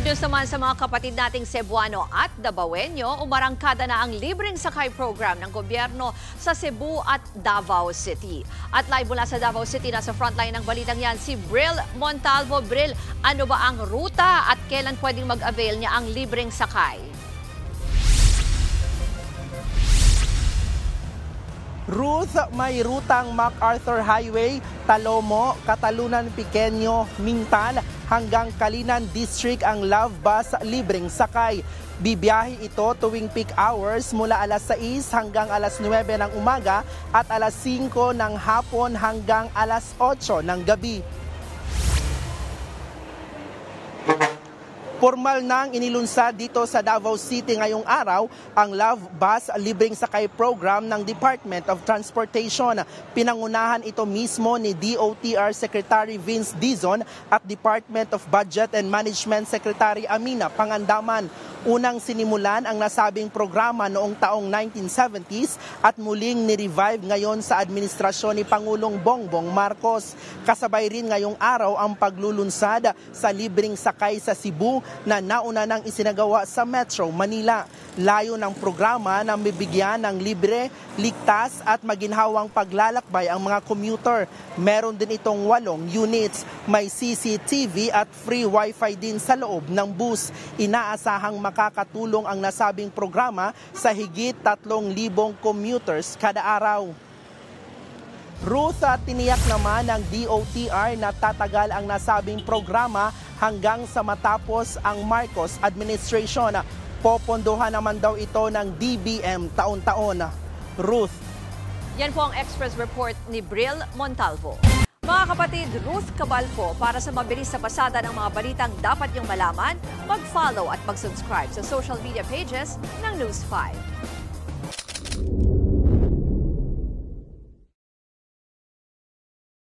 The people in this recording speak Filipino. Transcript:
Good news naman sa mga kapatid nating Cebuano at Davaoenyo, umarangkada na ang libreng sakay program ng gobyerno sa Cebu at Davao City. At live mula sa Davao City, nasa frontline ng balitang yan si Bril Montalvo. Bril, ano ba ang ruta at kailan pwedeng mag-avail niya ang libreng sakay? Ruth, may rutang MacArthur Highway, Talomo, Catalunan Pequeño, Mintal hanggang Calinan District ang Love Bus libreng sakay. Bibiyahe ito tuwing peak hours mula alas 6 hanggang alas 9 ng umaga at alas 5 ng hapon hanggang alas 8 ng gabi. Formal nang inilunsad dito sa Davao City ngayong araw ang Love Bus libreng sakay program ng Department of Transportation. Pinangunahan ito mismo ni DOTR Secretary Vince Dizon at Department of Budget and Management Secretary Amina Pangandaman. Unang sinimulan ang nasabing programa noong taong 1970s at muling ni-revive ngayon sa administrasyon ni Pangulong Bongbong Marcos. Kasabay rin ngayong araw ang paglulunsad sa libreng sakay sa Cebu na nauna nang isinagawa sa Metro Manila. Layo ng programa na mabibigyan ng libre, ligtas at maginhawang paglalakbay ang mga commuter. Meron din itong 8 units. May CCTV at free wifi din sa loob ng bus. Inaasahang makakatulong ang nasabing programa sa higit 3,000 commuters kada araw. Ruth, tiniyak naman ng DOTR na tatagal ang nasabing programa hanggang sa matapos ang Marcos administration. Popondohan naman daw ito ng DBM taon-taon. Ruth. Yan po ang Express Report ni Bril Montalvo. Mga kapatid, Ruth Cabalfo, para sa mabilis na pasada ng mga balitang dapat niyong malaman, mag-follow at mag-subscribe sa social media pages ng News 5.